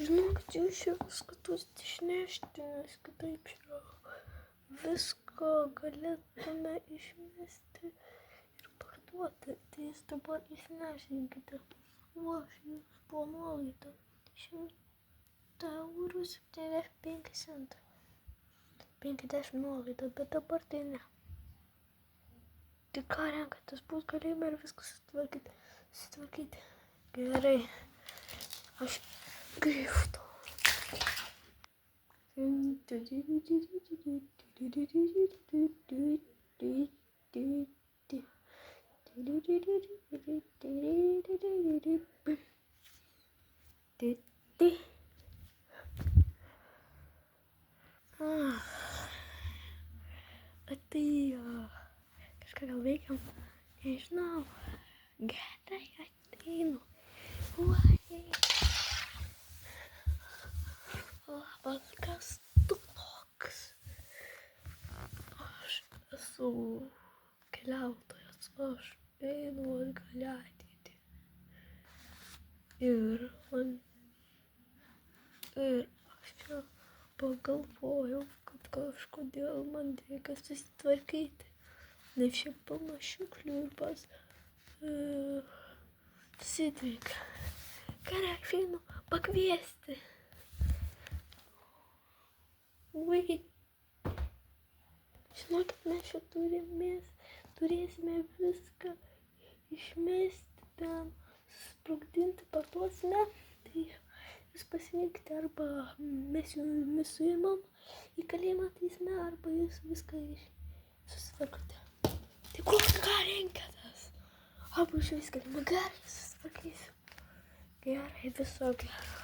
Žinokit, jūs čia viską turite išnešti, nes kitaip yra. Viską galėtume išmesti ir parduoti. Tai jūs dabar išnešinkite. Va, jūs buvo nuolaida. 100 eurų 75 centų. 50 nuolaida, bet dabar tai ne. Tai ką renkatės, bus galėjime ir viskas sutvarkyti. Gerai. Aš grįžtu. Atėjo. Kažką gal veikiam? Nežinau. Gerai, ateinu. Uai. Labas, kas tu toks? Aš esu keliautojas, aš einu atgal į ateitį. Ir aš čia pagalvojau, kad kažkodėl man reikia susitvarkyti. Nes šiaip pilna šiukšlių ir pas susidveikia. Gerai, aš einu pakviesti. Ui. Žinokit, mes čia turėsime viską išmesti ten, susprogdinti, parduosime. Tai jūs pasirinkite, arba mes jumis suimam į kalėjimą teisme, arba jūs viską susitvarkote. Tai ką renkatės? Arba iš viską kalėjimą, gerai, susitvarkysiu. Gerai, viso gero.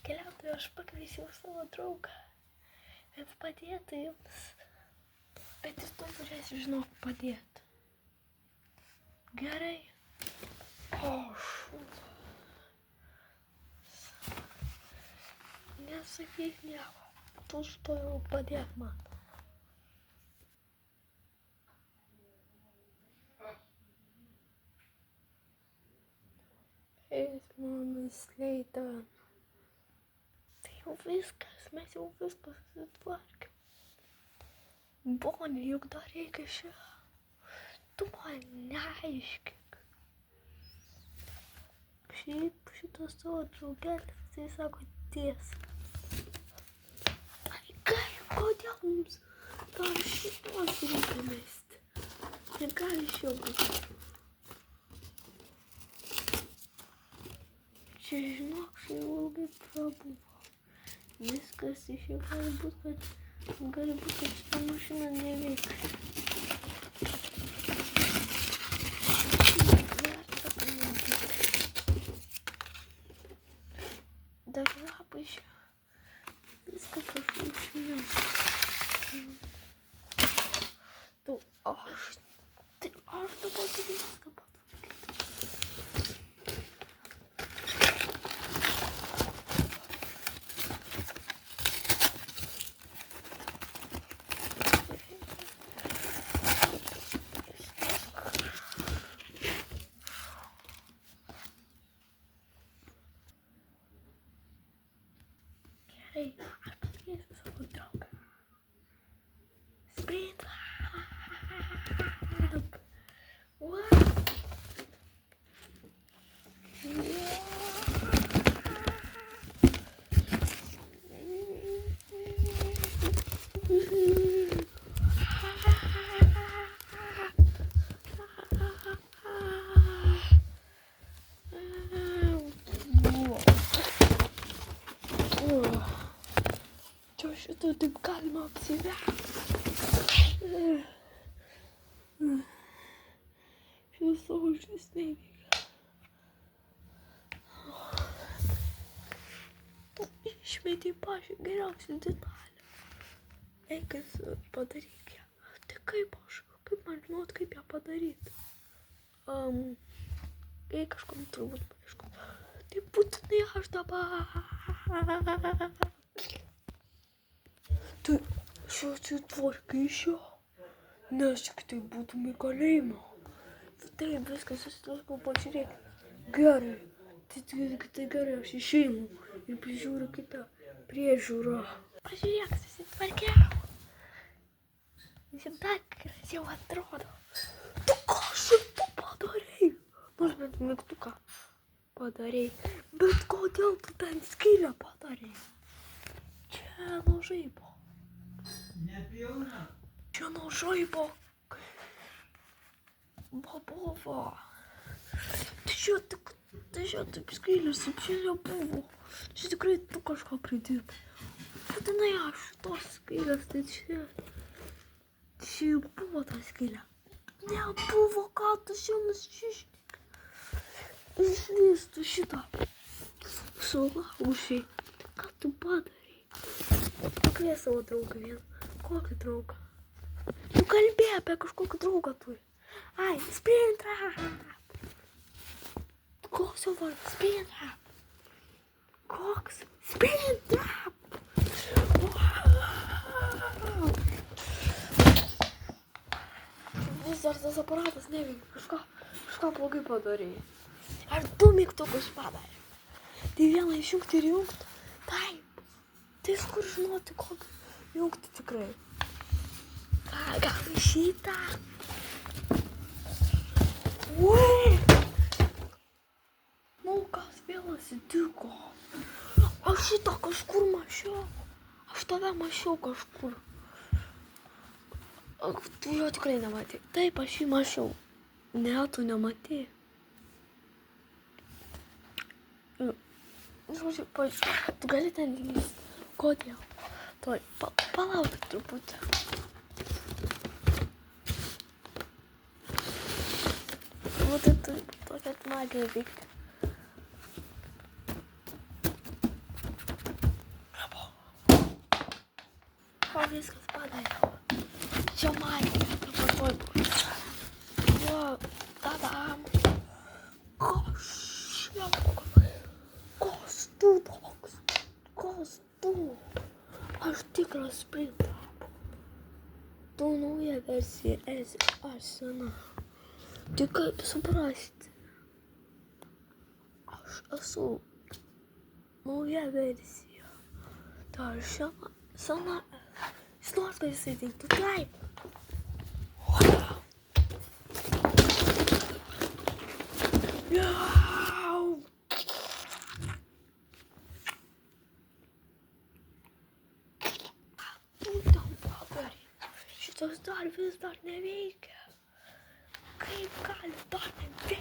Keliautojų aš pakviesiau savo draugą, kad padėtų jums. Bet ir tu turėsi, žinok, padėti. Gerai. Nesakyk nieko. Tu stojau padėk man. Eismanas Leidan. Tai jau viskas, mes jau viskas susitvarkėm. Bonė, juk dar reikia šią. Tu man neaiškink. Šiaip šitas savo draugelis, jisai sako tiesą. Ai, kodėl mums dar šitos reikia mesti? Negali šio būti. Čia, žinok, čia jau ilgai prabuvo. Viskas iš jau gali būt, kad šita mašina neveikia. Dar labai čia. Viską kažkaip išmėjau. Tai aš dabar turiu viską patvarkyti. Gerai, aš pakviesiu savo draugą. Sprint. Čia šito taip galima apsiverti. Šis saužis neveikia. Tu išmetei pačią geriausią detalę. Eikis padaryk ją. Tai kaip man žinot, kaip ją padaryti? Jei kažkam turbūt paaišku. Tai būtinai aš dabar. Tai susitvarkai šio, nes tik tai būtum į kalėjimą. taip, viskas susitvarkau, pažiūrėk. Gerai. Tai gerai, aš išeinu ir prižiūriu kitą priežiūrą. Pažiūrėk, susitvarkiau. Jis dar gražiau atrodo. Tu ką šitų padarei? Nors bent mygtuką padarei. Bet kodėl tu ten skylę padarei? Čia nuo žaibo. Nepilna. Čia nuo žaibo. Bobovo. Tai čia taip skylės, čia nebuvo. Čia tikrai tu kažką pridirbai. Būtinai aš tos skylės, tai čia jau buvo ta skylė. Nebuvo, ką tu šiandien šištik. Išlystų šitą. Sulaužiai. Ką tu padarai? Pakvies savo draugą vieną. Kokį draugą? Tu kalbėjai apie kažkokį draugą turi. Ai, Springtrap. Koks jo vardas? Springtrap. Koks? Springtrap. Wow. Vis dar tas aparatas neveikia. Kažką blogai padarėjai. Ar du mygtukus padarė? Tai vieną išjungti ir jungti? Taip. Tai kur žinoti, kokį jungti tikrai? Gal šitą? Ui! Nu, kas vėl atsitiko? Aš šitą kažkur mačiau. Aš tave mačiau kažkur. Tu jo tikrai nematei. Taip, aš jį mačiau. Ne, tu nematei. Žodžiu, tu gali ten lįsti. Kodėl? Tuoj, palauk truputį. O tai tu tokia magija veikti. O viskas padarė. Čia magija, tuoj bus. Jo, tadam. Kas tu toks? Kas tu? Aš tikras Springtrap. Tu nauja versija esi, aš sena. Tai kaip suprasti? Aš esu nauja versija. Tai aš sena. Jis nors, kad jisai teiktų taip. Wow. Jau. Tu tau padarė. Šitas dar vis dar neveikia. Kaip gali dar neveikti?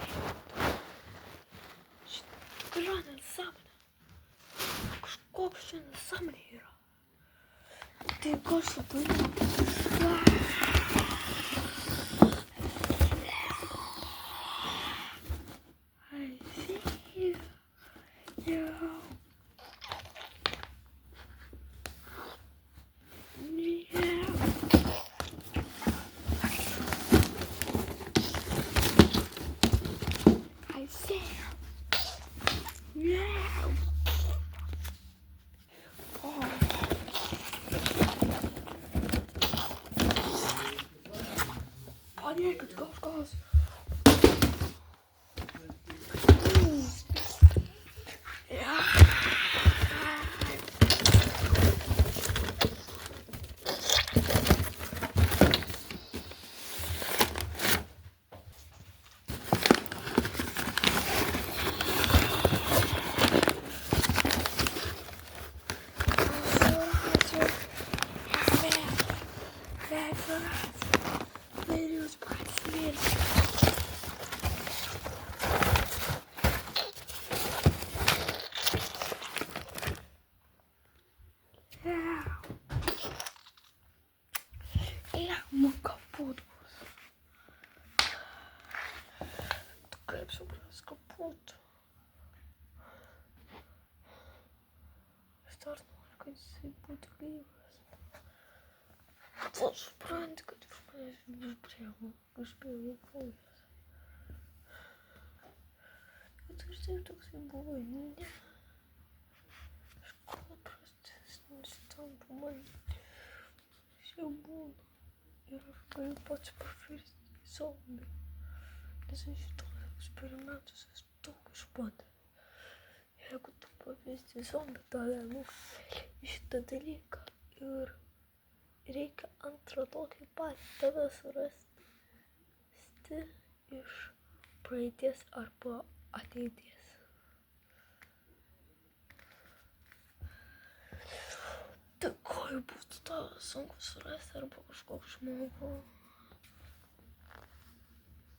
Šitą yra nesąmonė. Kažkoks čia nesąmonė yra. Tai kas čia turi? I see you. Yeah. I see you. Yeah. Oh. Padėkit kažkas. Kaip supras kaput. Aš dar noriu, kad jisai būtų gyvas. Tu supranti, kad iš manęs išbėgo kraujas. Bet aš taip toksai buvau, ne. Aš kuo prastesnis tampu man. Aš jau būnu. Ir aš galiu pats pavirsti į zombį. fazer šitos eksperimentus, esi toks išbandęs. Jeigu tu pavyzdį zombį, tada į šitą dalyką ir reikia antrą tokį patį tave surasti iš praeities arba ateities. Tai ko būtų tau sunku surasti arba kažkoks žmogų.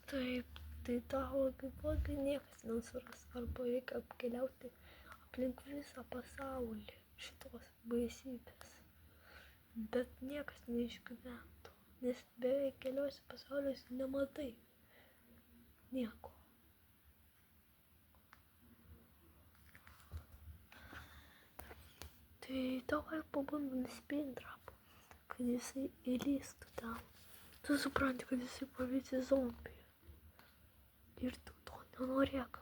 Taip, tai tavo kaip niekas nesuras arba reikia apkeliauti aplink visą pasaulį šitos baisybės. Bet niekas neišgyventų, nes beveik keliuose pasauliuose nematai nieko. Tai davai pabandom spintrapą, kad jisai įlystų ten. Tu supranti, kad jisai paveikia zombį. Ir tu to nenorėk.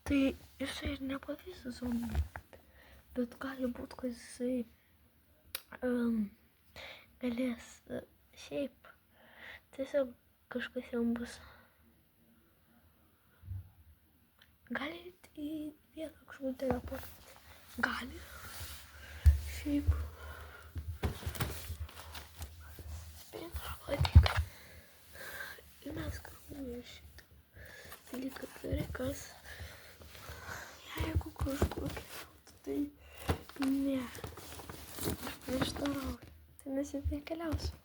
Tai jisai ir nepaveiks zombį. Bet gali būt, kad jisai galės šiaip. Tiesiog kažkas jam bus. Gali į vietą kažkur teleportuoti. Gali. Šiaip. Spintrapą tik. Ir mes kalbame šitą dalyką rekas. Jeigu kažkur keliautų, tai ne. Aš prieštarauju. Tai mes jau nekeliausim.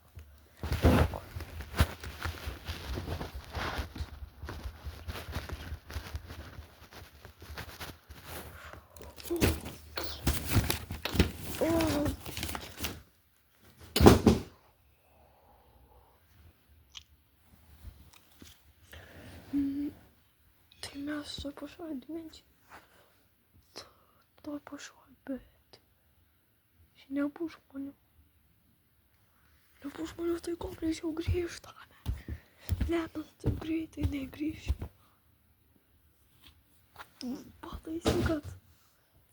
Tai mes toj pačioj dimensijoj. Toj pačioj, bet nebus žmonių. Nebus žmonių, tai ko mes jau grįžtame. Ne, mes taip greitai negrįšim. Pataisyk, kad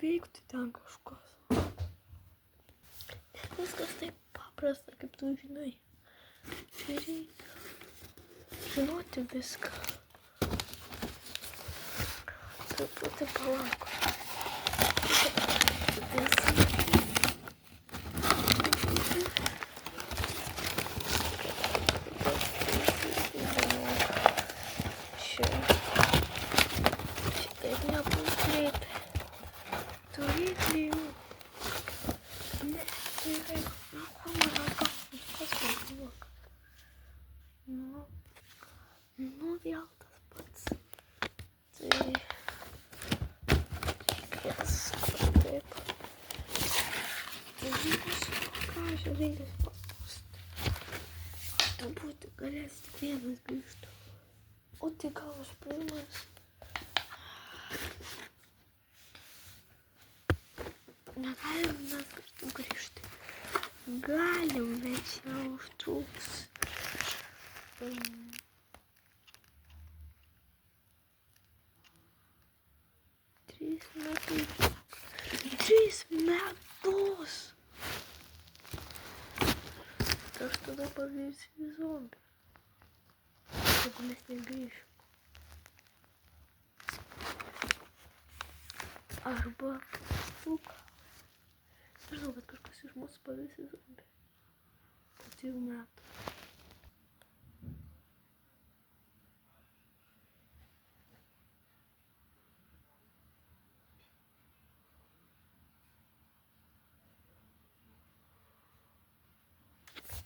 veiktų ten kažkas. Ne viskas taip paprasta, kaip tu žinai. Čia reikia žinoti viską. Truputį palauk. Šitaip nebus greitai. Turėti jau. Ne, gerai. Na, ko man atgalvos? Kas man galvoja? Nu, vėl tas pats. Tai reikės kažkaip. Tai bus ką aš reikės papūsti. Turbūt galės tik vienas grįžtų. O tai gal aš pirmas. Negalim mes kartu grįžti. Galim, bet čia užtruks. 3 metus. 3 metus! Tai aš tada pavirsiu į zombį. Jeigu mes negrįšim. Arba fuka. Žinau, kad kažkas iš mūsų pavirs į zombį. Po 3 metų.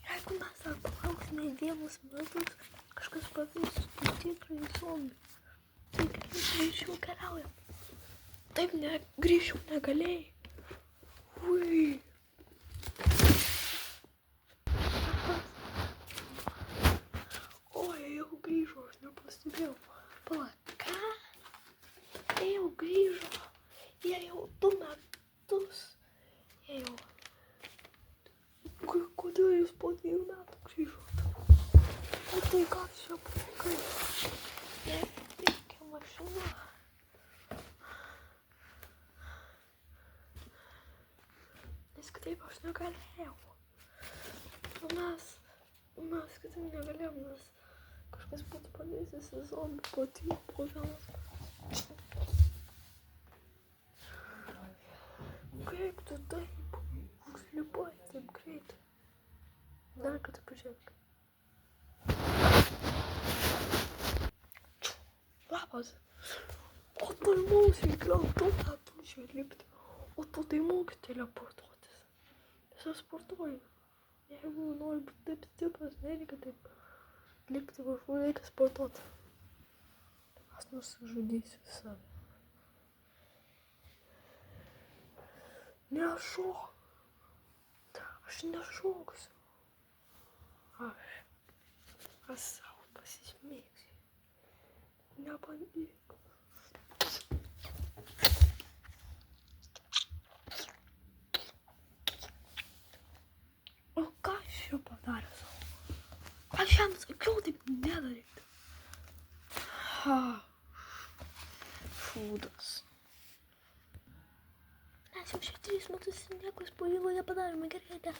Jeigu mes lauksime 2 metus, kažkas pavirs į tikrąjį zombį. Tai greičiau keliaujam. Taip grįžčiau negalėjai. Ui. Oi, jau grįžo, aš nepastebėjau. Palauk, ką? Jie jau grįžo. Jie jau 2 metus. Jie jau. Kodėl jūs po 2 metų grįžot? O tai ką čia blogai? Neveikia mašina. Nes kitaip aš negalėjau. O mes kitaip negalėjom, nes Kažkas būtų pavėsęs zombį po trijų po vienos. Kaip tu taip užlipai taip greitai? Dar kartą pažiūrėk. Labas. O tai mums reikėjo tu metų čia lipti. O tu tai moki teleportuotis. Nes aš sportuoju. Jeigu nori būti taip stipras, nereikia taip lipti kažkur, reikia sportuoti. Aš nusižudysiu save. Nešok. Aš nešoksiu. Aš savo pasismėgsiu. Nebandyk. O ką aš jau padarė savo? Aš jam sakiau taip nedaryti. Šūdas. Mes jau čia 3 metus nieko įspūdingo nepadarėme, gerai, ne?